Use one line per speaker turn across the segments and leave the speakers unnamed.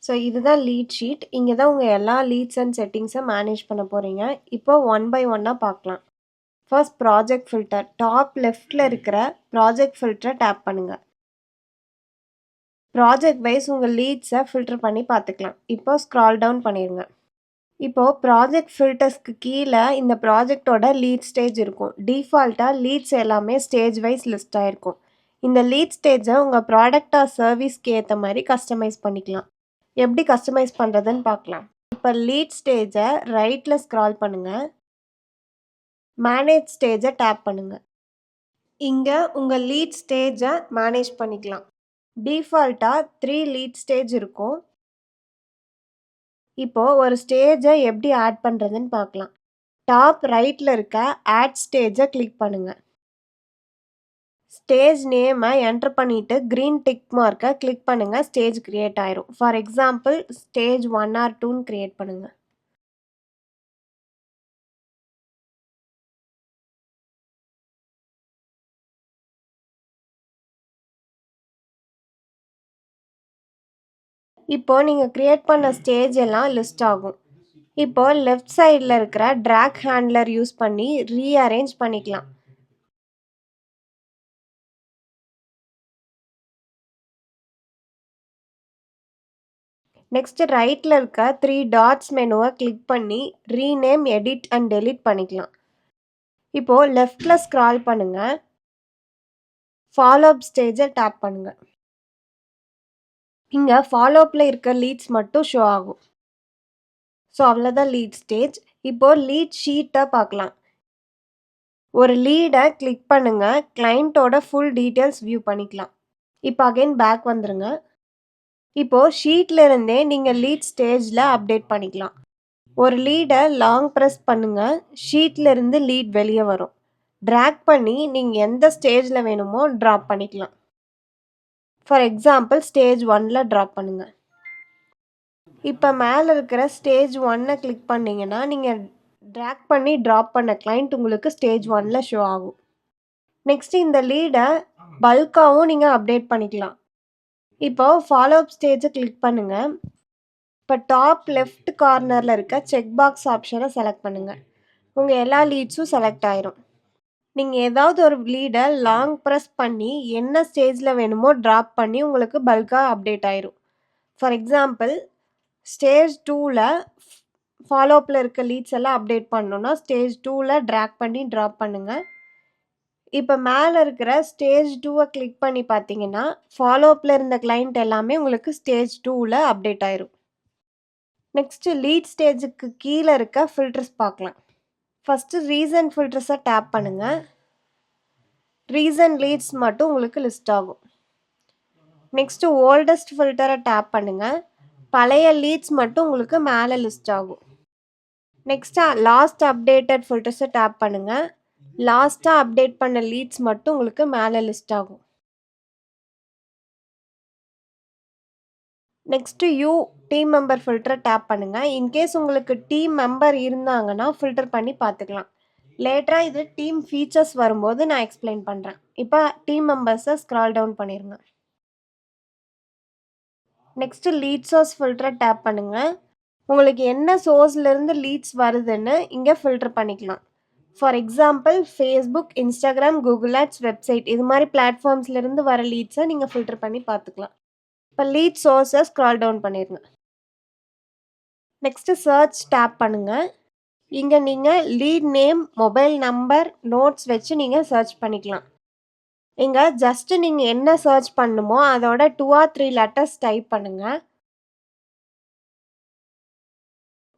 So இதுதான் lead sheet. இங்க தான் உங்க எல்லா லீட்ஸ் அண்ட் செட்டிங்ஸ மேனேஜ் பண்ண போறீங்க. இப்போ ஒன் பை ஒன்னா பார்க்கலாம். First project filter. டாப் லெஃப்ட்ல இருக்கிற ப்ராஜெக்ட் ஃபில்டரை டேப் பண்ணுங்க. ப்ராஜெக்ட் வைஸ் உங்க லீட்ஸை ஃபில்டர் பண்ணி பார்த்துக்கலாம். இப்போ ஸ்க்ரால் டவுன் பண்ணிருங்க. இப்போ ப்ராஜெக்ட் ஃபில்டர்ஸ்க்கு கீழே இந்த ப்ராஜெக்டோட லீட் ஸ்டேஜ் இருக்கும். டிஃபால்ட்டாக லீட்ஸ் எல்லாமே ஸ்டேஜ் வைஸ் லிஸ்ட் ஆயிருக்கும். இந்த லீட் ஸ்டேஜை உங்கள் ப்ராடக்ட் ஆர் சர்வீஸ்க்கு ஏற்ற மாதிரி கஸ்டமைஸ் பண்ணிக்கலாம். எப்படி கஸ்டமைஸ் பண்ணுறதுன்னு பார்க்கலாம். இப்போ லீட் ஸ்டேஜை ரைட்டில் ஸ்க்ரால் பண்ணுங்கள். மேனேஜ் ஸ்டேஜை டேப் பண்ணுங்கள். இங்கே உங்கள் லீட் ஸ்டேஜை மேனேஜ் பண்ணிக்கலாம். டிஃபால்ட்டாக 3 லீட் ஸ்டேஜ் இருக்கும். இப்போ ஒரு ஸ்டேஜை எப்படி ஆட் பண்ணுறதுன்னு பார்க்கலாம். டாப் ரைட்டில் இருக்க ஆட் ஸ்டேஜை கிளிக் பண்ணுங்க. ஸ்டேஜ் நேமை என்டர் பண்ணிட்டு க்ரீன் டிக் மார்க்கை கிளிக் பண்ணுங்க. ஸ்டேஜ் கிரியேட் ஆயிரும். ஃபார் எக்ஸாம்பிள் ஸ்டேஜ் 1 ஆர் 2ன்னு கிரியேட் பண்ணுங்க. இப்போ நீங்கள் கிரியேட் பண்ண ஸ்டேஜ் எல்லாம் லிஸ்ட் ஆகும். இப்போ லெஃப்ட் சைடில் இருக்கிற ட்ராக் ஹேண்ட்லர் யூஸ் பண்ணி ரீஅரேஞ்ச் பண்ணிக்கலாம். நெக்ஸ்ட் ரைட்டில் இருக்க 3 டாட்ஸ் மெனுவை கிளிக் பண்ணி ரீநேம், எடிட் அண்ட் டெலிட் பண்ணிக்கலாம். இப்போ லெஃப்ட்ல ஸ்க்ரால் பண்ணுங்க. ஃபாலோ அப் ஸ்டேஜை டேப் பண்ணுங்க. இங்க ஃபாலோ அப்ல இருக்க லீட்ஸ் மட்டும் ஷோ ஆகும். ஸோ அவ்வளோதான் லீட் ஸ்டேஜ். இப்போ லீட் ஷீட்டை பார்க்கலாம். ஒரு லீடை கிளிக் பண்ணுங்க. கிளைண்ட்டோட ஃபுல் டீட்டெயில்ஸ் வியூ பண்ணிக்கலாம். இப்போ அகைன் பேக் வந்துருங்க. இப்போ ஷீட்ல இருந்தே நீங்க லீட் ஸ்டேஜ்ல அப்டேட் பண்ணிக்கலாம். ஒரு லீடை லாங் ப்ரெஸ் பண்ணுங்க. ஷீட்ல இருந்து லீட் வெளியே வரும். ட்ராக் பண்ணி நீங்க எந்த ஸ்டேஜ்ல வேணுமோ ட்ராப் பண்ணிக்கலாம். ஃபார் எக்ஸாம்பிள் ஸ்டேஜ் 1ல ட்ராப் பண்ணுங்க. இப்போ மேலே இருக்கிற ஸ்டேஜ் 1 கிளிக் பண்ணீங்கன்னா நீங்கள் ட்ராக் பண்ணி ட்ராப் பண்ண கிளைண்ட் உங்களுக்கு ஸ்டேஜ் 1ல ஷோ ஆகும். நெக்ஸ்ட் இந்த லீடை பல்காகவும் நீங்கள் அப்டேட் பண்ணிக்கலாம். இப்போ ஃபாலோ அப் ஸ்டேஜை கிளிக் பண்ணுங்க. இப்போ டாப் லெஃப்ட் கார்னரில் இருக்க செக் பாக்ஸ் ஆப்ஷனை செலக்ட் பண்ணுங்க. உங்கள் எல்லா லீட்ஸும் செலக்ட் ஆயிரும். நீங்கள் ஏதாவது ஒரு லீடை லாங் ப்ரெஸ் பண்ணி என்ன ஸ்டேஜில் வேணுமோ ட்ராப் பண்ணி உங்களுக்கு பல்காக அப்டேட் ஆயிரும். ஃபார் எக்ஸாம்பிள் ஸ்டேஜ் 2ல ஃபாலோ அப்பில் இருக்க லீட்ஸ் எல்லாம் அப்டேட் பண்ணணும்னா ஸ்டேஜ் 2ல ட்ராக் பண்ணி ட்ராப் பண்ணுங்க. இப்போ மேலே இருக்கிற ஸ்டேஜ் 2வை கிளிக் பண்ணி பார்த்தீங்கன்னா ஃபாலோ அப்பில் இருந்த கிளைண்ட் எல்லாமே உங்களுக்கு ஸ்டேஜ் 2ல அப்டேட் ஆயிரும். நெக்ஸ்ட் லீட் ஸ்டேஜுக்கு கீழே இருக்க ஃபில்டர்ஸ் பார்க்கலாம். ஃபஸ்ட்டு ரீசன்ட் ஃபில்டர்ஸை டேப் பண்ணுங்க. ரீசன்ட் லீட்ஸ் மட்டும் உங்களுக்கு லிஸ்ட் ஆகும். நெக்ஸ்ட்டு ஓல்டஸ்ட் ஃபில்டரை டேப் பண்ணுங்க. பழைய லீட்ஸ் மட்டும் உங்களுக்கு மேலே லிஸ்ட் ஆகும். நெக்ஸ்ட்டாக லாஸ்ட் அப்டேட்டட் ஃபில்டர்ஸை டேப் பண்ணுங்கள். லாஸ்ட்டாக அப்டேட் பண்ண லீட்ஸ் மட்டும் உங்களுக்கு மேலே லிஸ்ட் ஆகும். நெக்ஸ்ட்டு டீம் மெம்பர் ஃபில்டரை டேப் பண்ணுங்கள். இன்கேஸ் உங்களுக்கு டீம் மெம்பர் இருந்தாங்கன்னா ஃபில்டர் பண்ணி பார்த்துக்கலாம். லேட்டராக இது டீம் ஃபீச்சர்ஸ் வரும்போது நான் எக்ஸ்பிளைன் பண்ணுறேன். இப்போ டீம் மெம்பர்ஸை ஸ்க்ரால் டவுன் பண்ணிடுங்க. நெக்ஸ்ட்டு லீட் சோர்ஸ் ஃபில்டரை டேப் பண்ணுங்கள். உங்களுக்கு என்ன சோர்ஸ்லேருந்து லீட்ஸ் வருதுன்னு இங்கே ஃபில்டர் பண்ணிக்கலாம். For example Facebook, Instagram, Google ads, website இது மாதிரி பிளாட்ஃபார்ம்ஸ்லேருந்து வர லீட்ஸை நீங்கள் ஃபில்டர் பண்ணி பார்த்துக்கலாம். இப்போ லீட் சோர்ஸை ஸ்க்ரால் டவுன் பண்ணிடுங்க. நெக்ஸ்ட்டு சர்ச் டேப் பண்ணுங்கள். இங்கே நீங்கள் lead name, mobile number, notes வச்சு நீங்கள் சர்ச் பண்ணிக்கலாம். இங்கே ஜஸ்ட்டு நீங்கள் என்ன சர்ச் பண்ணணுமோ அதோட 2 or 3 லெட்டர்ஸ் டைப் பண்ணுங்கள்.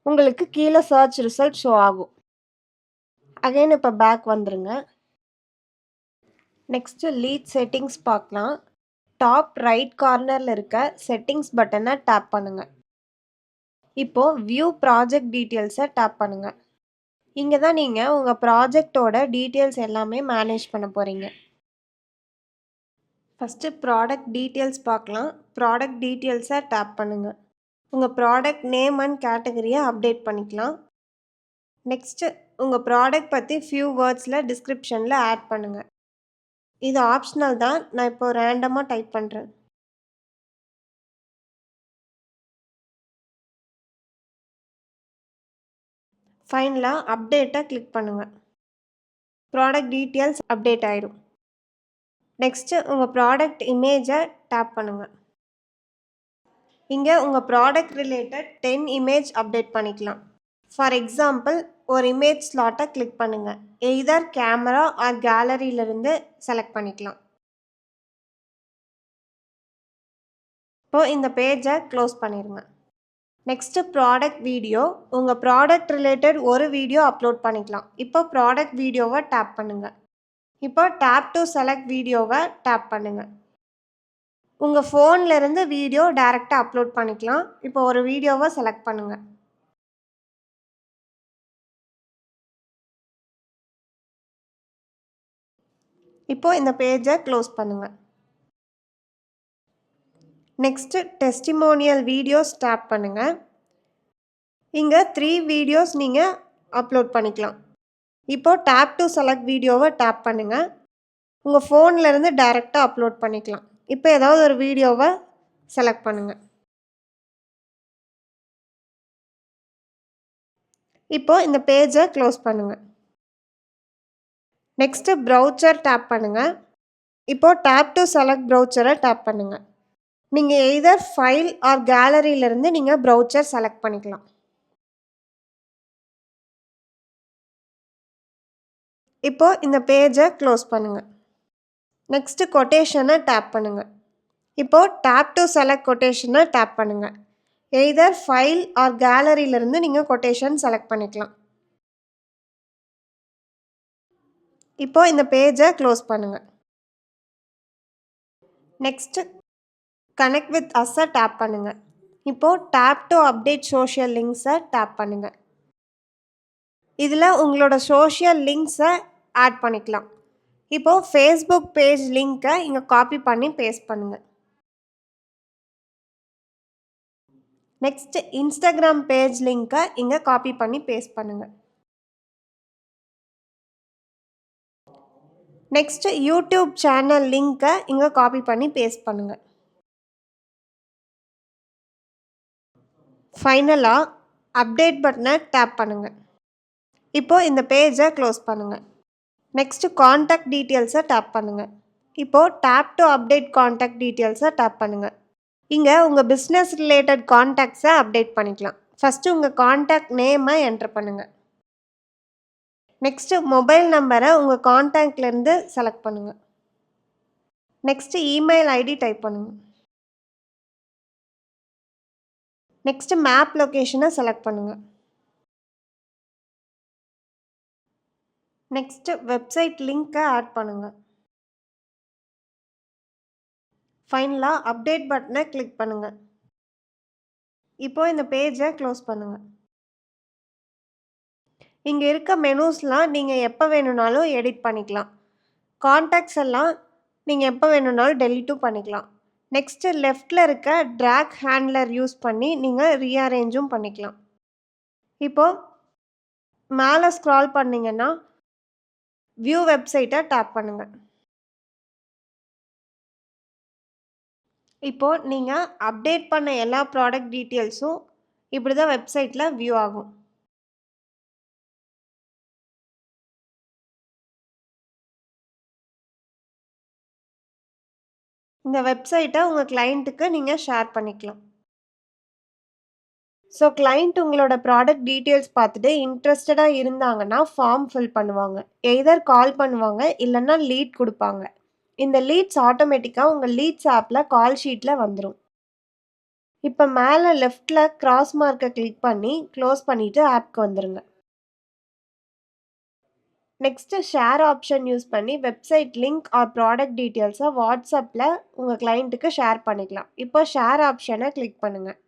உங்களுக்கு கீழே சர்ச் ரிசல்ட் ஷோ ஆகும். அகைன் இப்போ பேக் வந்துருங்க. நெக்ஸ்ட்டு லீட் செட்டிங்ஸ் பார்க்கலாம். டாப் ரைட் கார்னரில் இருக்க செட்டிங்ஸ் பட்டனை டேப் பண்ணுங்கள். இப்போது வியூ ப்ராஜெக்ட் டீட்டெயில்ஸை டேப் பண்ணுங்கள். இங்கே தான் நீங்கள் உங்கள் ப்ராஜெக்டோட டீட்டெயில்ஸ் எல்லாமே மேனேஜ் பண்ண போகிறீங்க. ஃபஸ்ட்டு ப்ராடக்ட் டீட்டெயில்ஸ் பார்க்கலாம். ப்ராடக்ட் டீட்டெயில்ஸை டேப் பண்ணுங்கள். உங்கள் ப்ராடக்ட் நேம் அண்ட் கேட்டகரியை அப்டேட் பண்ணிக்கலாம். நெக்ஸ்ட்டு உங்கள் ப்ராடக்ட் பற்றி ஃபியூ வேர்ட்ஸில் டிஸ்கிரிப்ஷனில் ஆட் பண்ணுங்கள். இது ஆப்ஷனல் தான். நான் இப்போ ரேண்டமாக டைப் பண்ணுறேன். ஃபைனலா அப்டேட்டை கிளிக் பண்ணுங்க. ப்ராடக்ட் டீட்டெயில்ஸ் அப்டேட் ஆயிடும். நெக்ஸ்ட்டு உங்கள் ப்ராடக்ட் இமேஜை டேப் பண்ணுங்க. இங்கே உங்கள் ப்ராடக்ட் ரிலேட்டட் 10 இமேஜ் அப்டேட் பண்ணிக்கலாம். ஃபார் எக்ஸாம்பிள் ஒரு இமேஜ் ஸ்லாட்டை கிளிக் பண்ணுங்கள். எய்தர் கேமரா ஆர் கேலரியிலிருந்து செலக்ட் பண்ணிக்கலாம். இப்போது இந்த பேஜை க்ளோஸ் பண்ணிடுங்க. Next product video. உங்கள் ப்ராடக்ட் ரிலேட்டட் ஒரு வீடியோ அப்லோட் பண்ணிக்கலாம். இப்போ ப்ராடக்ட் வீடியோவை டேப் பண்ணுங்கள். இப்போ டேப் டு செலக்ட் வீடியோவை டேப் பண்ணுங்கள். உங்கள் ஃபோன்லேருந்து வீடியோ டைரெக்டாக அப்லோட் பண்ணிக்கலாம். இப்போ ஒரு வீடியோவை செலக்ட் பண்ணுங்கள். இப்போ இந்த பேஜை க்ளோஸ் பண்ணுங்கள். நெக்ஸ்ட்டு டெஸ்டிமோனியல் வீடியோஸ் டேப் பண்ணுங்கள். இங்கே 3 வீடியோஸ் நீங்கள் அப்லோட் பண்ணிக்கலாம். இப்போ டேப் டு செலக்ட் வீடியோவை டேப் பண்ணுங்கள். உங்கள் ஃபோன்லேருந்து டைரெக்டாக அப்லோட் பண்ணிக்கலாம். இப்போ ஏதாவது ஒரு வீடியோவை செலக்ட் பண்ணுங்கள். இப்போது இந்த பேஜை க்ளோஸ் பண்ணுங்கள். நெக்ஸ்ட்டு ப்ரௌச்சர் டேப் பண்ணுங்கள். இப்போது டேப் டு செலக்ட் ப்ரௌச்சரை டேப் பண்ணுங்கள். நீங்கள் எய்தர் ஃபைல் ஆர் கேலரியிலேருந்து நீங்கள் ப்ரௌச்சர் செலக்ட் பண்ணிக்கலாம். இப்போது இந்த பேஜை க்ளோஸ் பண்ணுங்கள். நெக்ஸ்ட்டு கொட்டேஷனை டேப் பண்ணுங்கள். இப்போது டேப் டு செலக்ட் கொட்டேஷனை டேப் பண்ணுங்கள். எய்தர் ஃபைல் ஆர் கேலரியிலேருந்து நீங்கள் கொட்டேஷன் செலக்ட் பண்ணிக்கலாம். இப்போது இந்த பேஜை க்ளோஸ் பண்ணுங்கள். நெக்ஸ்ட்டு கனெக்ட் வித் அஸ்ஸை டேப் பண்ணுங்கள். இப்போது டேப் டு அப்டேட் சோஷியல் லிங்க்ஸை டேப் பண்ணுங்கள். இதில் உங்களோட சோஷியல் லிங்க்ஸை ஆட் பண்ணிக்கலாம். இப்போது ஃபேஸ்புக் பேஜ் லிங்க்கை இங்கே காப்பி பண்ணி பேஸ்ட் பண்ணுங்கள். நெக்ஸ்ட்டு இன்ஸ்டாகிராம் பேஜ் லிங்க்கை இங்கே காப்பி பண்ணி பேஸ்ட் பண்ணுங்கள். நெக்ஸ்ட்டு யூடியூப் சேனல் லிங்க்கை இங்கே காப்பி பண்ணி பேஸ்ட் பண்ணுங்கள். ஃபைனலாக அப்டேட் பட்டனை டேப் பண்ணுங்கள். இப்போது இந்த பேஜை க்ளோஸ் பண்ணுங்கள். நெக்ஸ்ட்டு காண்டாக்ட் டீட்டெயில்ஸை டேப் பண்ணுங்கள். இப்போது டேப் டு அப்டேட் காண்டாக்ட் டீட்டெயில்ஸை டேப் பண்ணுங்கள். இங்கே உங்கள் பிஸ்னஸ் ரிலேட்டட் காண்டாக்ட்ஸை அப்டேட் பண்ணிக்கலாம். ஃபஸ்ட்டு உங்கள் காண்டாக்ட் நேமை என்டர் பண்ணுங்கள். நெக்ஸ்ட்டு மொபைல் நம்பரை உங்கள் காண்டாக்ட்லேருந்து செலக்ட் பண்ணுங்கள். நெக்ஸ்ட்டு இமெயில் ஐடி டைப் பண்ணுங்கள். நெக்ஸ்ட்டு மேப் லொக்கேஷனை செலக்ட் பண்ணுங்கள். நெக்ஸ்ட்டு வெப்சைட் லிங்க்கை ஆட் பண்ணுங்கள். ஃபைனலாக அப்டேட் பட்டனை கிளிக் பண்ணுங்கள். இப்போது இந்த பேஜை க்ளோஸ் பண்ணுங்கள். இங்கே இருக்க மெனூஸ்லாம் நீங்கள் எப்போ வேணும்னாலும் எடிட் பண்ணிக்கலாம். காண்டாக்ட்ஸ் எல்லாம் நீங்கள் எப்போ வேணும்னாலும் டெலீட்டும் பண்ணிக்கலாம். நெக்ஸ்ட்டு லெஃப்டில் இருக்க ட்ராக் ஹேண்ட்லர் யூஸ் பண்ணி நீங்கள் ரீஅரேஞ்சும் பண்ணிக்கலாம். இப்போது மேலே ஸ்க்ரால் பண்ணிங்கன்னா வியூ வெப்சைட்டை டேப் பண்ணுங்கள். இப்போது நீங்கள் அப்டேட் பண்ண எல்லா ப்ராடக்ட் டீட்டெயில்ஸும் இப்படி தான் வெப்சைட்டில் வியூ ஆகும். இந்த வெப்சைட்டை உங்கள் கிளைண்ட்டுக்கு நீங்கள் ஷேர் பண்ணிக்கலாம். ஸோ கிளைண்ட் உங்களோட ப்ராடக்ட் டீட்டெயில்ஸ் பார்த்துட்டு இன்ட்ரெஸ்டடாக இருந்தாங்கன்னா ஃபார்ம் ஃபில் பண்ணுவாங்க. எய்தர் கால் பண்ணுவாங்க இல்லைன்னா லீட் கொடுப்பாங்க. இந்த லீட்ஸ் ஆட்டோமேட்டிக்காக உங்கள் லீட்ஸ் ஆப்பில் கால் ஷீட்டில் வந்துடும். இப்போ மேலே லெஃப்டில் கிராஸ் மார்க்கை கிளிக் பண்ணி க்ளோஸ் பண்ணிவிட்டு ஆப்க்கு வந்துடுங்க. நெக்ஸ்ட்டு ஷேர் ஆப்ஷன் யூஸ் பண்ணி வெப்சைட் லிங்க் ஆர் ப்ராடக்ட் டீட்டெயில்ஸை வாட்ஸ்அப்பில் உங்கள் கிளைண்ட்டுக்கு ஷேர் பண்ணிக்கலாம். இப்போ ஷேர் ஆப்ஷனை கிளிக் பண்ணுங்கள்.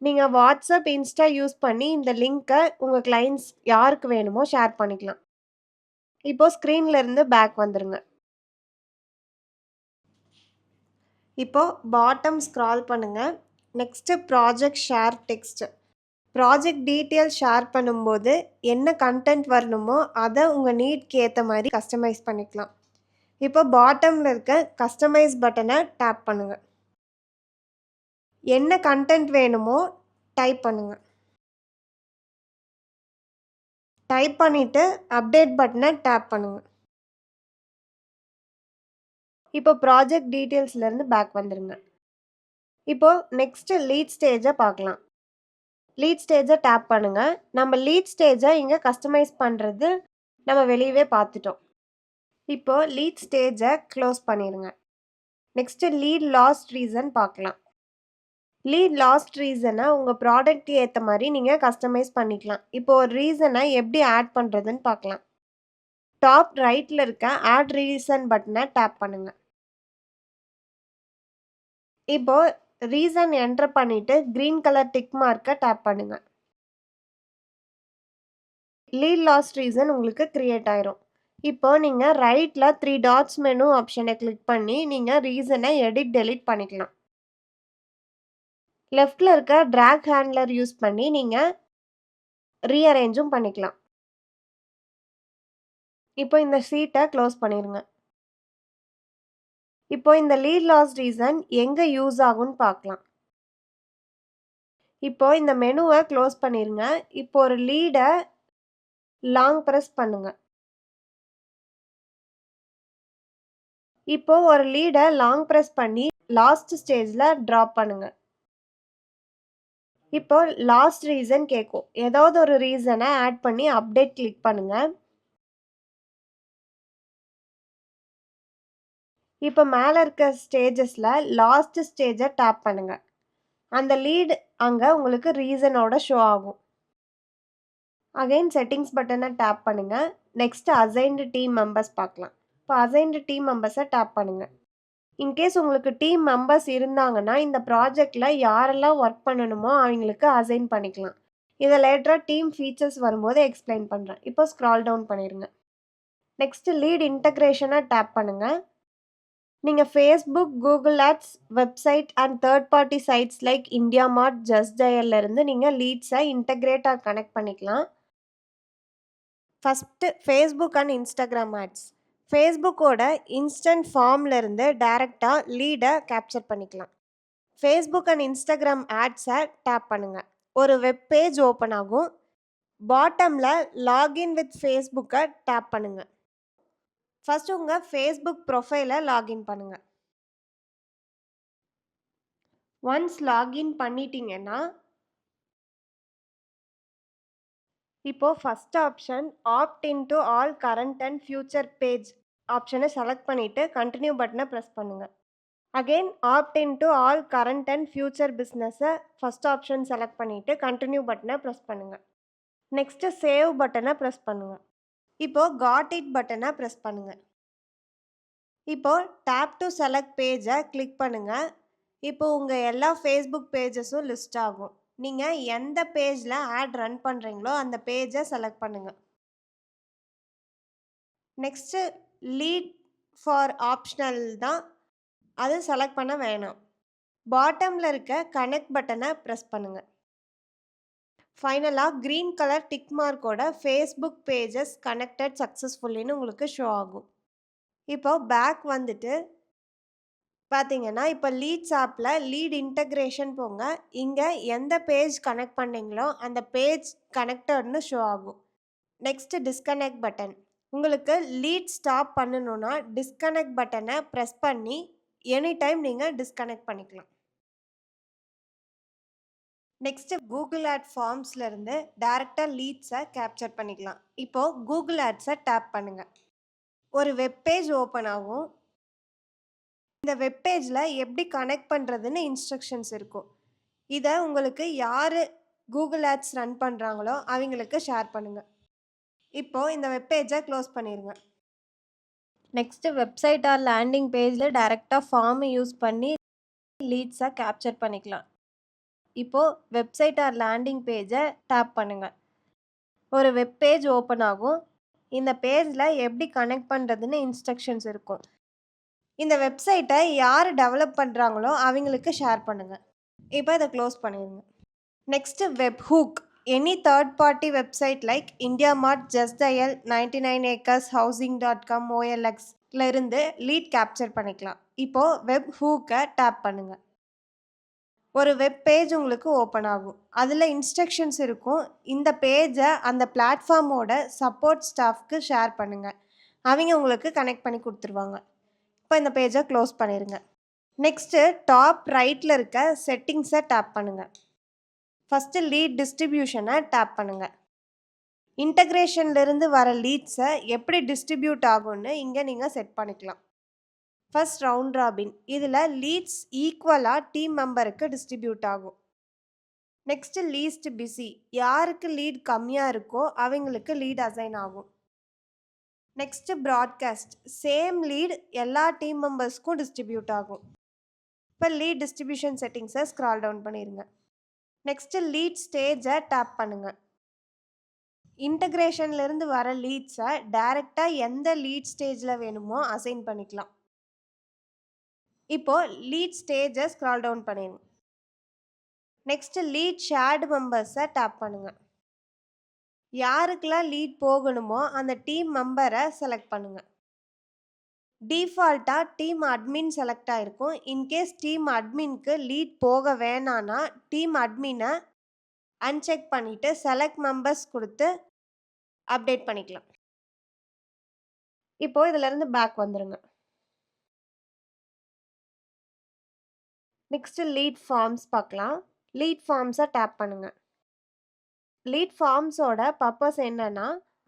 நீங்கள் வாட்ஸ்அப், இன்ஸ்டா யூஸ் பண்ணி இந்த லிங்க்கை உங்கள் கிளைண்ட்ஸ் யாருக்கு வேணுமோ ஷேர் பண்ணிக்கலாம். இப்போது ஸ்க்ரீன்லேருந்து பேக் வந்துடுங்க. இப்போது பாட்டம் ஸ்க்ரால் பண்ணுங்கள். Next project share text. Project detail share பண்ணும்போது என்ன கண்டென்ட் வரணுமோ அதை உங்கள் நீட்க்கு ஏற்ற மாதிரி கஸ்டமைஸ் பண்ணிக்கலாம். இப்போ பாட்டமில் இருக்க கஸ்டமைஸ் பட்டனை டேப் பண்ணுங்கள். என்ன கண்டென்ட் வேணுமோ டைப் பண்ணுங்கள். டைப் பண்ணிட்டு அப்டேட் பட்டனை டேப் பண்ணுங்க. இப்போ ப்ராஜெக்ட் டீட்டெயில்ஸ்லேருந்து பேக் வந்துருங்க. இப்போ நெக்ஸ்ட் லீட் ஸ்டேஜை பார்க்கலாம். லீட் ஸ்டேஜை டேப் பண்ணுங்க. நம்ம லீட் ஸ்டேஜை இங்கே கஸ்டமைஸ் பண்ணுறது நம்ம வெளியவே பார்த்துட்டோம். இப்போ லீட் ஸ்டேஜை க்ளோஸ் பண்ணிடுங்க. நெக்ஸ்ட்டு லீட் லாஸ்ட் ரீசன் பார்க்கலாம். லீட் லாஸ்ட் ரீசனை உங்கள் ப்ராடக்ட் ஏற்ற மாதிரி நீங்கள் கஸ்டமைஸ் பண்ணிக்கலாம். இப்போ ஒரு ரீசனை எப்படி ஆட் பண்ணுறதுன்னு பார்க்கலாம். டாப் ரைட்டில் இருக்க ஆட் ரீசன் பட்டனை டேப் பண்ணுங்க. இப்போ ரீசன் என்டர் பண்ணிட்டு கிரீன் கலர் டிக் மார்க்கை டேப் பண்ணுங்க. லீட் லாஸ்ட் ரீசன் உங்களுக்கு கிரியேட் ஆயிரும். இப்போ நீங்கள் ரைட்டில் 3 டாட்ஸ் மெனு ஆப்ஷனை கிளிக் பண்ணி நீங்கள் ரீசனை எடிட் டெலிட் பண்ணிக்கலாம். லெஃப்டில் இருக்க ட்ராக் ஹேண்ட்லர் யூஸ் பண்ணி நீங்கள் ரீஅரேஞ்சும் பண்ணிக்கலாம். இப்போ இந்த சீட்டை க்ளோஸ் பண்ணிடுங்க. இப்போ இந்த லீட் லாஸ்ட் ரீசன் எங்கே யூஸ் ஆகும்னு பார்க்கலாம். இப்போ இந்த மெனுவை க்ளோஸ் பண்ணிடுங்க. இப்போ ஒரு லீடை லாங் ப்ரெஸ் பண்ணுங்க. இப்போ ஒரு லீடை லாங் ப்ரெஸ் பண்ணி லாஸ்ட் ஸ்டேஜில் ட்ராப் பண்ணுங்க. இப்போ லாஸ்ட் ரீசன் கேட்கும். ஏதாவது ஒரு ரீசனை ஆட் பண்ணி அப்டேட் கிளிக் பண்ணுங்க. இப்போ மேலே இருக்க ஸ்டேஜஸில் லாஸ்ட் ஸ்டேஜை டேப் பண்ணுங்க. அந்த லீட் அங்கே உங்களுக்கு ரீசனோட ஷோ ஆகும். அகைன் செட்டிங்ஸ் பட்டனை டேப் பண்ணுங்க. நெக்ஸ்ட் அசைன்டு டீம் மெம்பர்ஸ் பார்க்கலாம். இப்போ அசைன்டு டீம் மெம்பர்ஸை டேப் பண்ணுங்க. இன்கேஸ் உங்களுக்கு டீம் மெம்பர்ஸ் இருந்தாங்கன்னா இந்த ப்ராஜெக்டில் யாரெல்லாம் ஒர்க் பண்ணணுமோ அவங்களுக்கு அசைன் பண்ணிக்கலாம். இதை லேட்டராக டீம் ஃபீச்சர்ஸ் வரும்போது எக்ஸ்பிளைன் பண்ணுறேன். இப்போ ஸ்க்ரால் டவுன் பண்ணிடுங்க. நெக்ஸ்ட் லீட் இன்டகிரேஷனை டேப் பண்ணுங்க. நீங்கள் Facebook, Google ads, website and third party sites like India Mart, just டயல்லேருந்து நீங்கள் லீட்ஸை இன்டகிரேட் ஆர் கனெக்ட் பண்ணிக்கலாம். First Facebook and Instagram ads. ஃபேஸ்புக்கோட இன்ஸ்டன்ட் ஃபார்ம்லேருந்து டைரெக்டாக லீடை கேப்சர் பண்ணிக்கலாம். ஃபேஸ்புக் அண்ட் இன்ஸ்டாகிராம் ஆட்ஸை டேப் பண்ணுங்கள். ஒரு வெப் பேஜ் ஓப்பன் ஆகும். பாட்டமில் லாகின் வித் ஃபேஸ்புக்கை டேப் பண்ணுங்கள். ஃபஸ்ட்டு உங்கள் ஃபேஸ்புக் ப்ரொஃபைலை லாகின் பண்ணுங்கள். ஒன்ஸ் லாகின் பண்ணிட்டீங்கன்னா இப்போ first option opt into all current and future page ஆப்ஷனை செலக்ட் பண்ணிவிட்டு கண்டினியூ பட்டனை ப்ரெஸ் பண்ணுங்கள். Again opt into all current and future பிஸ்னஸை ஃபஸ்ட் ஆப்ஷன் செலக்ட் பண்ணிவிட்டு கண்டினியூ பட்டனை ப்ரெஸ் பண்ணுங்கள். நெக்ஸ்ட்டு சேவ் பட்டனை ப்ரெஸ் பண்ணுங்கள். இப்போது காட் இட் பட்டனை ப்ரெஸ் பண்ணுங்கள். இப்போது டேப் டு செலக்ட் பேஜை கிளிக் பண்ணுங்கள். இப்போ உங்கள் எல்லா ஃபேஸ்புக் பேஜஸும் லிஸ்ட் ஆகும். நீங்கள் எந்த பேஜில் ஆட் ரன் பண்ணுறீங்களோ அந்த பேஜை செலக்ட் பண்ணுங்கள். நெக்ஸ்ட்டு லீட் ஃபார் ஆப்ஷனல் தான், அது செலக்ட் பண்ண வேணாம். பாட்டமில் இருக்க கனெக்ட் பட்டனை ப்ரெஸ் பண்ணுங்கள். ஃபைனலாக க்ரீன் கலர் டிக் மார்க்கோட ஃபேஸ்புக் பேஜஸ் கனெக்டட் சக்ஸஸ்ஃபுல்லின்னு உங்களுக்கு ஷோ ஆகும். இப்போ பேக் வந்துட்டு பார்த்தீங்கன்னா இப்போ லீட்ஸ் ஆப்பில் லீட் இன்டகிரேஷன் போங்க. இங்கே எந்த பேஜ் கனெக்ட் பண்ணீங்களோ அந்த பேஜ் கனெக்டட்னு ஷோ ஆகும். Next disconnect button. உங்களுக்கு லீட் ஸ்டாப் பண்ணணுன்னா டிஸ்கனெக்ட் பட்டனை ப்ரெஸ் பண்ணி எனி டைம் நீங்கள் டிஸ்கனெக்ட் பண்ணிக்கலாம். நெக்ஸ்ட்டு கூகுள் ஆட் ஃபார்ம்ஸ்லேருந்து டேரெக்டாக லீட்ஸை கேப்சர் பண்ணிக்கலாம். இப்போது கூகுள் ஆட்ஸை டேப் பண்ணுங்கள். ஒரு வெப்பேஜ் ஓப்பன் ஆகும். இந்த வெப்பேஜில் எப்படி கனெக்ட் பண்ணுறதுன்னு இன்ஸ்ட்ரக்ஷன்ஸ் இருக்கும். இதை உங்களுக்கு யார் கூகுள் ஆட்ஸ் ரன் பண்ணுறாங்களோ அவங்களுக்கு ஷேர் பண்ணுங்கள். இப்போது இந்த வெப்பேஜை க்ளோஸ் பண்ணிடுங்க. நெக்ஸ்ட்டு வெப்சைட் ஆர் லேண்டிங் பேஜில் டைரெக்டாக ஃபார்மை யூஸ் பண்ணி லீட்ஸை கேப்சர் பண்ணிக்கலாம். இப்போது வெப்சைட் ஆர் லேண்டிங் பேஜை டேப் பண்ணுங்கள். ஒரு வெப் பேஜ் ஓப்பன் ஆகும். இந்த பேஜில் எப்படி கனெக்ட் பண்ணுறதுன்னு இன்ஸ்ட்ரக்ஷன்ஸ் இருக்கும். இந்த வெப்சைட்டை யார் டெவலப் பண்ணுறாங்களோ அவங்களுக்கு ஷேர் பண்ணுங்கள். இப்போ இதை க்ளோஸ் பண்ணிடுங்க. Next webhook. Any third party website like India Mart, just dial, 99 acres, housing.com, OLX இருந்து லீட் கேப்சர் பண்ணிக்கலாம். இப்போது வெப் ஹூக்கை டேப் பண்ணுங்கள். ஒரு வெப் பேஜ் உங்களுக்கு ஓப்பன் ஆகும். அதில இன்ஸ்ட்ரக்ஷன்ஸ் இருக்கும். இந்த பேஜ அந்த பிளாட்ஃபார்மோட சப்போர்ட் ஸ்டாஃப்க்கு ஷேர் பண்ணுங்க. அவிங்க உங்களுக்கு கனெக்ட் பண்ணி குடுத்துருவாங்க. இப்ப இந்த பேஜ க்ளோஸ் பண்ணிருங்க. நெக்ஸ்ட்டு டாப் ரைட்ல இருக்க செட்டிங்ஸ டேப் பண்ணுங்க. ஃபர்ஸ்ட்டு லீட் டிஸ்ட்ரிபியூஷன டேப் பண்ணுங்க. இன்டகிரேஷன்லேருந்து வர லீட்ஸ எப்படி டிஸ்ட்ரிபியூட் ஆகும்னு இங்க நீங்க செட் பண்ணிக்கலாம். First round robin. இதில லீட்ஸ் ஈக்குவலா டீம் மெம்பருக்கு டிஸ்ட்ரிபியூட் ஆகும். Next least busy. யாருக்கு லீட் கம்மியா இருக்கோ அவங்களுக்கு லீட் அசைன் ஆகும். Next broadcast. சேம் லீட் எல்லா டீம் மெம்பர்ஸ்க்கும் டிஸ்ட்ரிபியூட் ஆகும். இப்போ லீட் டிஸ்ட்ரிபியூஷன் செட்டிங்ஸை ஸ்க்ரால் டவுன் பண்ணிடுங்க. நெக்ஸ்ட்டு லீட் ஸ்டேஜை டேப் பண்ணுங்க. இன்டகிரேஷன்லேருந்து வர லீட்ஸை டைரெக்டாக எந்த லீட் ஸ்டேஜில் வேணுமோ அசைன் பண்ணிக்கலாம். இப்போது லீட் ஸ்டேஜை ஸ்க்ரால் டவுன் பண்ணிடுங்க. நெக்ஸ்ட்டு லீட் ஷேர்டு மெம்பர்ஸை டேப் பண்ணுங்கள். யாருக்கெல்லாம் லீட் போகணுமோ அந்த டீம் மெம்பரை செலக்ட் பண்ணுங்கள். டிஃபால்ட்டாக டீம் அட்மின் செலக்ட் ஆகிருக்கும். இன்கேஸ் டீம் அட்மின்க்கு லீட் போக வேணான்னா டீம் அட்மினை அன்செக் பண்ணிவிட்டு செலக்ட் மெம்பர்ஸ் கொடுத்து அப்டேட் பண்ணிக்கலாம். இப்போது இதிலேருந்து பேக் வந்துடுங்க. நெக்ஸ்ட்டு லீட் ஃபார்ம்ஸ் பார்க்கலாம். லீட் ஃபார்ம்ஸை டேப் பண்ணுங்கள். லீட் ஃபார்ம்ஸோட பர்பஸ் என்னன்னா,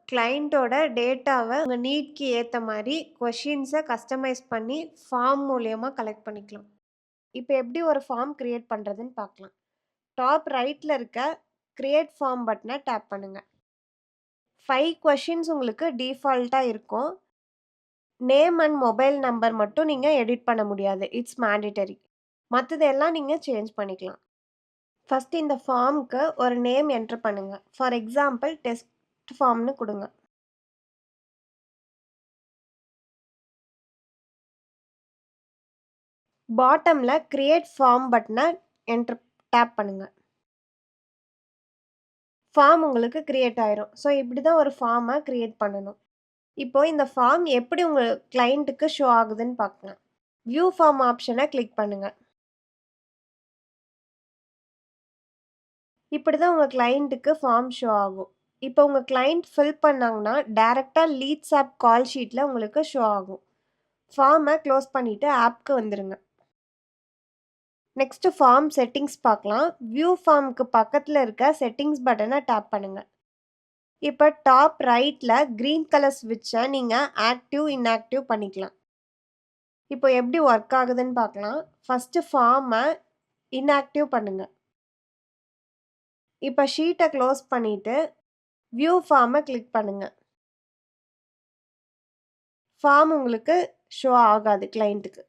கிளைண்ட்டோட டேட்டாவை உங்கள் நீட்க்கு ஏற்ற மாதிரி கொஷின்ஸை கஸ்டமைஸ் பண்ணி ஃபார்ம் மூலியமாக கலெக்ட் பண்ணிக்கலாம். இப்போ எப்படி ஒரு ஃபார்ம் க்ரியேட் பண்ணுறதுன்னு பார்க்கலாம். டாப் ரைட்டில் இருக்க க்ரியேட் ஃபார்ம் பட்டனை டேப் பண்ணுங்கள். 5 கொஷின்ஸ் உங்களுக்கு டிஃபால்ட்டாக இருக்கும். நேம் அண்ட் மொபைல் நம்பர் மட்டும் நீங்கள் எடிட் பண்ண முடியாது. It's mandatory. மற்றதெல்லாம் நீங்கள் சேஞ்ச் பண்ணிக்கலாம். ஃபஸ்ட்டு இந்த ஃபார்முக்கு ஒரு நேம் என்ட்ரு பண்ணுங்கள். ஃபார் எக்ஸாம்பிள் டெஸ்ட் ஃபார்ம்னு கொடுங்க. பாட்டமில் கிரியேட் ஃபார்ம் பட்டனை டேப் பண்ணுங்கள். ஃபார்ம் உங்களுக்கு கிரியேட் ஆயிரும். ஸோ இப்படி தான் ஒரு ஃபார்மை கிரியேட் பண்ணணும். இப்போது இந்த ஃபார்ம் எப்படி உங்கள் கிளைண்ட்டுக்கு ஷோ ஆகுதுன்னு பார்க்கலாம். வியூ ஃபார்ம் ஆப்ஷனை கிளிக் பண்ணுங்கள். இப்படி தான் உங்கள் கிளைண்ட்டுக்கு ஃபார்ம் ஷோ ஆகும். இப்போ உங்கள் கிளைண்ட் ஃபில் பண்ணாங்கன்னா டைரெக்டாக லீட்ஸ் ஆப் கால் ஷீட்டில் உங்களுக்கு ஷோ ஆகும். ஃபார்மை க்ளோஸ் பண்ணிவிட்டு ஆப்க்கு வந்துடுங்க. நெக்ஸ்ட்டு ஃபார்ம் செட்டிங்ஸ் பார்க்கலாம். வியூ ஃபார்முக்கு பக்கத்தில் இருக்க செட்டிங்ஸ் பட்டனை டேப் பண்ணுங்கள். இப்போ டாப் ரைட்டில் க்ரீன் கலர் ஸ்விட்சை நீங்கள் ஆக்டிவ் இன்ஆக்டிவ் பண்ணிக்கலாம். இப்போ எப்படி ஒர்க் ஆகுதுன்னு பார்க்கலாம். ஃபஸ்ட்டு ஃபார்மை இன்ஆக்டிவ் பண்ணுங்கள். இப்போ ஷீட்டை க்ளோஸ் பண்ணிவிட்டு வியூ ஃபார்மை கிளிக் பண்ணுங்கள். ஃபார்ம் உங்களுக்கு ஷோ ஆகாது கிளைண்ட்டுக்கு.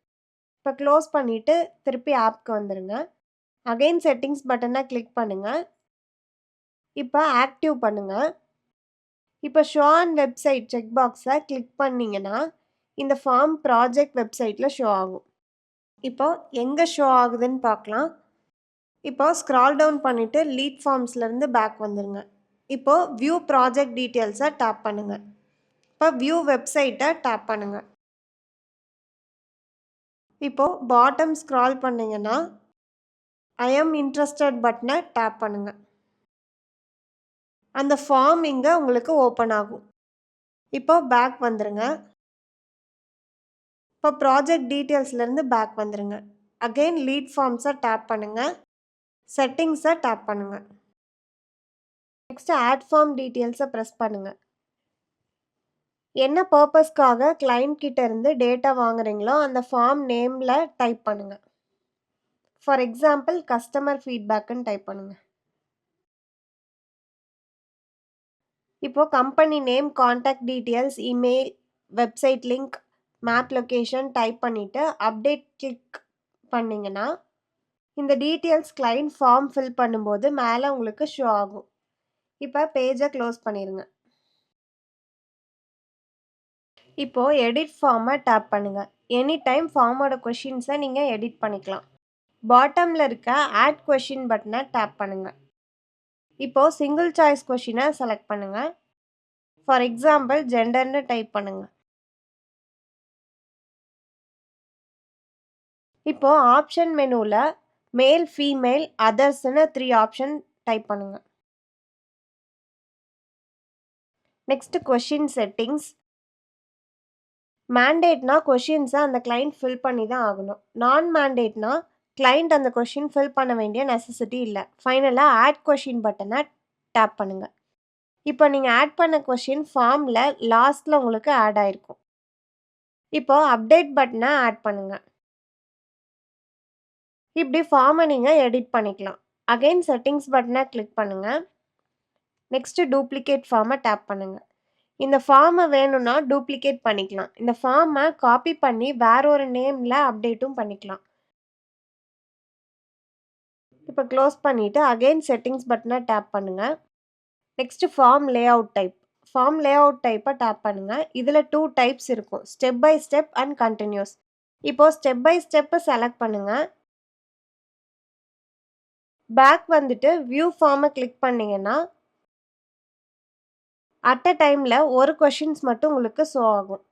இப்போ க்ளோஸ் பண்ணிவிட்டு திருப்பி ஆப்க்கு வந்துடுங்க. அகைன் செட்டிங்ஸ் பட்டனை கிளிக் பண்ணுங்கள். இப்போ ஆக்டிவ் பண்ணுங்கள். இப்போ ஷோ ஆன் வெப்சைட் செக் பாக்ஸை கிளிக் பண்ணிங்கன்னா இந்த ஃபார்ம் ப்ராஜெக்ட் வெப்சைட்டில் ஷோ ஆகும். இப்போ எங்கே ஷோ ஆகுதுன்னு பார்க்கலாம். இப்போ ஸ்க்ரால் டவுன் பண்ணிவிட்டு லீட் ஃபார்ம்ஸ்லேருந்து பேக் வந்துடுங்க. இப்போது வியூ ப்ராஜெக்ட் டீட்டெயில்ஸை டேப் பண்ணுங்கள். இப்போ வியூ வெப்சைட்டை டேப் பண்ணுங்கள். இப்போது பாட்டம் ஸ்க்ரால் பண்ணிங்கன்னா ஐ எம் இன்ட்ரெஸ்டட் பட்டனை டேப் பண்ணுங்கள். அந்த ஃபார்ம் இங்கே உங்களுக்கு ஓப்பன் ஆகும். இப்போ பேக் வந்துடுங்க. இப்போ ப்ராஜெக்ட் டீட்டெயில்ஸ்லேருந்து பேக் வந்துடுங்க. அகெயின் லீட் ஃபார்ம்ஸை டேப் பண்ணுங்கள். செட்டிங்ஸை டேப் பண்ணுங்கள். நெக்ஸ்ட்டு ஆட் ஃபார்ம் டீட்டெயில்ஸை ப்ரெஸ் பண்ணுங்கள். என்ன பர்பஸ்க்காக கிளைண்ட் கிட்ட இருந்து டேட்டா வாங்குறீங்களோ அந்த ஃபார்ம் நேமில் டைப் பண்ணுங்கள். ஃபார் எக்ஸாம்பிள் கஸ்டமர் ஃபீட்பேக்குன்னு டைப் பண்ணுங்கள். இப்போது company name, contact details, email, website link, map location type பண்ணிவிட்டு அப்டேட் கிளிக் பண்ணிங்கன்னா இந்த டீட்டெயில்ஸ் கிளைண்ட் ஃபார்ம் ஃபில் பண்ணும்போது மேலே உங்களுக்கு ஷோ ஆகும். இப்போ பேஜை க்ளோஸ் பண்ணிடுங்க. இப்போது எடிட் ஃபார்மை டேப் பண்ணுங்கள். எனி டைம் ஃபார்மோட கொஷின்ஸை நீங்கள் எடிட் பண்ணிக்கலாம். பாட்டமில் இருக்க ஆட் கொஷின் பட்டனை டேப் பண்ணுங்கள். இப்போது சிங்கிள் சாய்ஸ் கொஷினை செலக்ட் பண்ணுங்கள். ஃபார் எக்ஸாம்பிள் ஜெண்டர்னு டைப் பண்ணுங்கள். இப்போது ஆப்ஷன் மெனுவில் மேல், ஃபீமேல், அதர்ஸ்ன்னு 3 ஆப்ஷன் டைப் பண்ணுங்க. Next question settings. மேண்டேட்னா கொஷின்ஸை அந்த கிளைண்ட் ஃபில் பண்ணி தான் ஆகணும். நான் மேண்டேட்னா கிளைண்ட் அந்த கொஷின் ஃபில் பண்ண வேண்டிய நெசசிட்டி இல்லை. ஃபைனலாக ஆட் கொஷின் பட்டனை டேப் பண்ணுங்க. இப்போ நீங்கள் ஆட் பண்ண கொஷின் ஃபார்மில் லாஸ்ட்டில் உங்களுக்கு ஆட் ஆயிருக்கும். இப்போ அப்டேட் பட்டனை ஆட் பண்ணுங்க. இப்படி ஃபார்மை நீங்கள் எடிட் பண்ணிக்கலாம். அகைன் செட்டிங்ஸ் பட்டனை கிளிக் பண்ணுங்க. நெக்ஸ்ட் டூப்ளிகேட் ஃபார்மை டேப் பண்ணுங்க. இந்த ஃபார்மை வேணும்னா டூப்ளிகேட் பண்ணிக்கலாம். இந்த ஃபார்மை காப்பி பண்ணி வேற ஒரு நேமில் அப்டேட்டும் பண்ணிக்கலாம். இப்போ க்ளோஸ் பண்ணிவிட்டு அகைன் செட்டிங்ஸ் பட்டனை டேப் பண்ணுங்கள். Next form layout type. Form layout டைப்பை டேப் பண்ணுங்கள். இதில் 2 டைப்ஸ் இருக்கும், step by step and continuous. இப்போது ஸ்டெப் பை ஸ்டெப்பை செலக்ட் பண்ணுங்கள். பேக் வந்துட்டு வியூ ஃபார்மை கிளிக் பண்ணிங்கன்னா அட் அ டைமில் ஒரு கொஷின்ஸ் மட்டும் உங்களுக்கு ஷோ ஆகும்.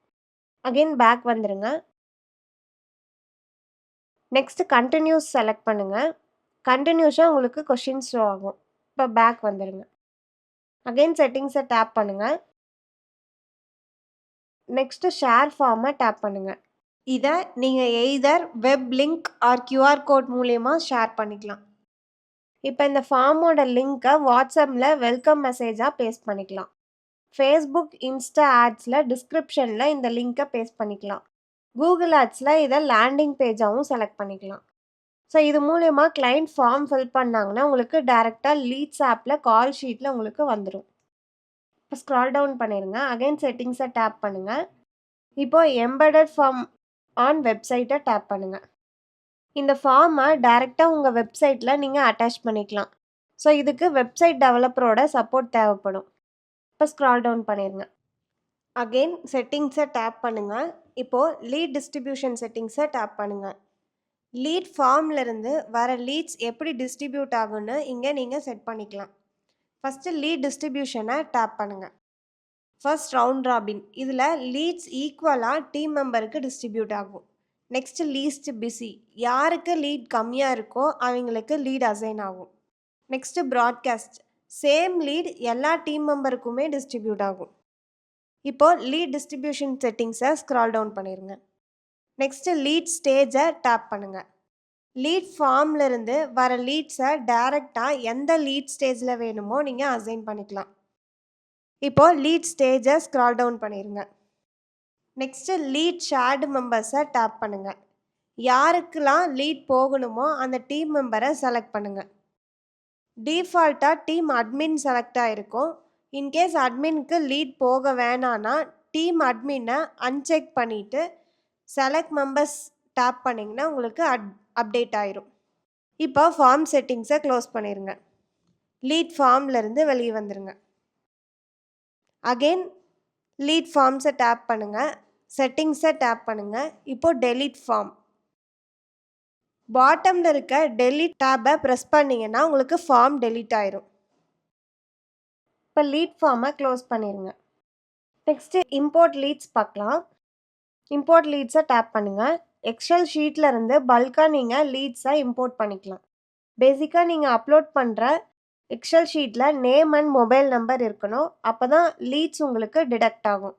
அகைன் பேக் வந்துடுங்க. நெக்ஸ்ட் கண்டினியூஸ் செலக்ட் பண்ணுங்கள். கண்டினியூஸாக உங்களுக்கு கொஷின்ஸ் ஷோ ஆகும். இப்போ பேக் வந்துடுங்க. அகைன் செட்டிங்ஸை டேப் பண்ணுங்கள். நெக்ஸ்ட்டு ஷேர் ஃபார்மை டேப் பண்ணுங்கள். இதை நீங்கள் either web link or QR code மூலயமா ஷேர் பண்ணிக்கலாம். இப்போ இந்த ஃபார்மோட லிங்க்கை வாட்ஸ்அப்பில் வெல்கம் மெசேஜாக பேஸ்ட் பண்ணிக்கலாம். ஃபேஸ்புக், இன்ஸ்டா ஆட்ஸில் டிஸ்கிரிப்ஷனில் இந்த லிங்க்கை பேஸ்ட் பண்ணிக்கலாம். கூகுள் ஆட்ஸில் இதை லேண்டிங் பேஜாகவும் செலக்ட் பண்ணிக்கலாம். ஸோ இது மூலயமா கிளைண்ட் ஃபார்ம் ஃபில் பண்ணாங்கன்னா உங்களுக்கு டேரெக்டாக லீட்ஸ் ஆப்பில் கால் ஷீட்டில் உங்களுக்கு வந்துடும். இப்போ ஸ்க்ரால் டவுன் பண்ணிடுங்க. அகைன் செட்டிங்ஸை டேப் பண்ணுங்கள். இப்போது எம்பெடட் ஃபார்ம் ஆன் வெப்சைட்டை டேப் பண்ணுங்கள். இந்த ஃபார்மை டைரெக்டாக உங்கள் வெப்சைட்டில் நீங்கள் அட்டாச் பண்ணிக்கலாம். ஸோ இதுக்கு வெப்சைட் டெவலப்பரோட சப்போர்ட் தேவைப்படும். இப்போ ஸ்க்ரால் டவுன் பண்ணிடுங்க. அகெயின் செட்டிங்ஸை டேப் பண்ணுங்கள். இப்போது லீட் டிஸ்ட்ரிபியூஷன் செட்டிங்ஸை டேப் பண்ணுங்கள். லீட் ஃபார்ம்லேருந்து வர லீட்ஸ் எப்படி டிஸ்ட்ரிபியூட் ஆகுன்னு இங்கே நீங்கள் செட் பண்ணிக்கலாம். ஃபஸ்ட்டு லீட் டிஸ்ட்ரிபியூஷனை டேப் பண்ணுங்கள். First round robin. இதில் லீட்ஸ் ஈக்குவலாக டீம் மெம்பருக்கு டிஸ்ட்ரிபியூட் ஆகும். Next least busy. யாருக்கு லீட் கம்மியாக இருக்கோ அவங்களுக்கு லீட் அசைன் ஆகும். Next broadcast. சேம் லீட் எல்லா டீம் மெம்பருக்குமே டிஸ்ட்ரிபியூட் ஆகும். இப்போது லீட் டிஸ்ட்ரிபியூஷன் செட்டிங்ஸை ஸ்க்ரால் டவுன் பண்ணிடுங்க. நெக்ஸ்ட்டு லீட் ஸ்டேஜை டேப் பண்ணுங்கள். லீட் ஃபார்ம்லேருந்து வர லீட்ஸை டைரெக்டாக எந்த லீட் ஸ்டேஜில் வேணுமோ நீங்கள் அசைன் பண்ணிக்கலாம். இப்போது லீட் ஸ்டேஜை ஸ்க்ரால் டவுன் பண்ணிடுங்க. நெக்ஸ்ட்டு லீட் ஷேர்டு மெம்பர்ஸை டேப் பண்ணுங்கள். யாருக்கெல்லாம் லீட் போகணுமோ அந்த டீம் மெம்பரை செலக்ட் பண்ணுங்கள். டிஃபால்ட்டாக டீம் அட்மின் செலக்ட் ஆகிருக்கும். இன்கேஸ் அட்மினுக்கு லீட் போக வேணான்னா டீம் அட்மினை அன்செக் பண்ணிவிட்டு செலக்ட் மெம்பர்ஸ் டேப் பண்ணிங்கன்னா உங்களுக்கு அப்டேட் ஆயிரும். இப்போ ஃபார்ம் செட்டிங்ஸை க்ளோஸ் பண்ணிடுங்க. லீட் ஃபார்ம்லேருந்து வெளியே வந்துடுங்க. அகெயின் லீட் ஃபார்ம்ஸை டேப் பண்ணுங்கள். செட்டிங்ஸை டேப் பண்ணுங்கள். இப்போது டெலீட் ஃபார்ம். பாட்டமில் இருக்க டெலீட் டேப்பை ப்ரெஸ் பண்ணிங்கன்னா உங்களுக்கு ஃபார்ம் டெலீட் ஆயிரும். இப்போ லீட் ஃபார்மை க்ளோஸ் பண்ணிடுங்க. நெக்ஸ்ட்டு இம்போர்ட் லீட்ஸ் பார்க்கலாம். இம்போர்ட் லீட்ஸை டேப் பண்ணுங்கள். எக்ஸல் ஷீட்டில் இருந்து பல்காக நீங்கள் லீட்ஸை இம்போர்ட் பண்ணிக்கலாம். பேசிக்காக நீங்கள் அப்லோட் பண்ணுற எக்ஸல் ஷீட்டில் நேம் அண்ட் மொபைல் நம்பர் இருக்கணும். அப்போ தான் லீட்ஸ் உங்களுக்கு டிடெக்ட் ஆகும்.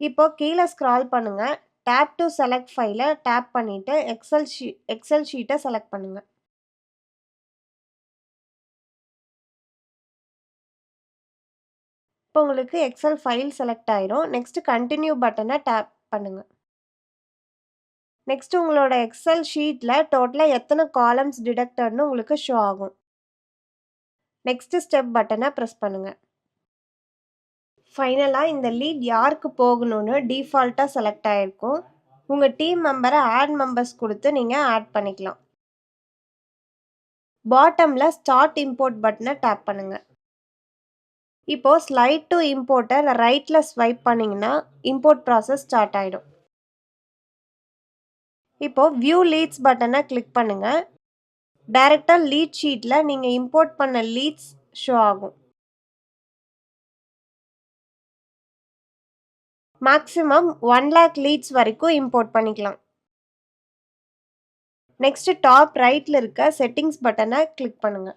இப்போ கீழே ஸ்க்ரால் பண்ணுங்கள். டேப் டு செலக்ட் ஃபைலை டேப் பண்ணிவிட்டு எக்ஸல் ஷீட்டை செலக்ட் பண்ணுங்கள். இப்போ உங்களுக்கு எக்ஸல் ஃபைல் செலக்ட் ஆயிரும். நெக்ஸ்ட்டு கண்டினியூ பட்டனை டேப் பண்ணுங்கள். நெக்ஸ்ட் உங்களோட எக்ஸல் ஷீட்டில் டோட்டலாக எத்தனை காலம்ஸ் டிடெக்டட்னு உங்களுக்கு ஷோ ஆகும். நெக்ஸ்ட் ஸ்டெப் பட்டனை ப்ரெஸ் பண்ணுங்கள். ஃபைனலாக இந்த லீட் யாருக்கு போகணும்னு டிஃபால்ட்டாக செலக்ட் ஆகிருக்கும். உங்கள் டீம் மெம்பரை ஆட் மெம்பர்ஸ் கொடுத்து நீங்கள் ஆட் பண்ணிக்கலாம். பாட்டமில் ஸ்டார்ட் இம்போர்ட் பட்டனை டேப் பண்ணுங்கள். இப்போது ஸ்லைட் டு இம்போர்ட்டை ரைட்டில் ஸ்வைப் பண்ணிங்கன்னா இம்போர்ட் ப்ராசஸ் ஸ்டார்ட் ஆகிடும். இப்போது வியூ லீட்ஸ் பட்டனை கிளிக் பண்ணுங்கள். டைரெக்டாக லீட் ஷீட்டில் நீங்கள் இம்போர்ட் பண்ண லீட்ஸ் ஷோ ஆகும். மேக்ஸிமம் 1 lakh லீட்ஸ் வரைக்கும் இம்போர்ட் பண்ணிக்கலாம். நெக்ஸ்ட் டாப் ரைட்ல இருக்க செட்டிங்ஸ் பட்டனை கிளிக் பண்ணுங்க.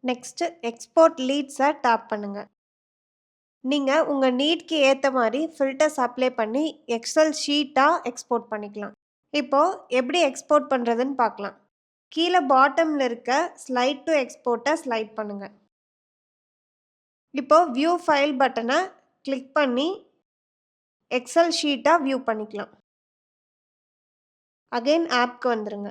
நெக்ஸ்ட் எக்ஸ்போர்ட் லீட்ஸை டாப் பண்ணுங்க. நீங்க உங்க நீட்க்கு ஏத்த மாதிரி ஃபில்டர்ஸ் அப்ளை பண்ணி எக்ஸல் ஷீட்டா எக்ஸ்போர்ட் பண்ணிக்கலாம். இப்போ எப்படி எக்ஸ்போர்ட் பண்றதுன்னு பார்க்கலாம். கீழ பாட்டம்ல இருக்க ஸ்லைட் டு எக்ஸ்போர்ட்டை ஸ்லைட் பண்ணுங்க. இப்போ வியூ ஃபைல் பட்டனை கிளிக் பண்ணி எக்ஸல் ஷீட்டா வியூ பண்ணிக்கலாம். அகைன் ஆப்க்கு வந்துருங்க.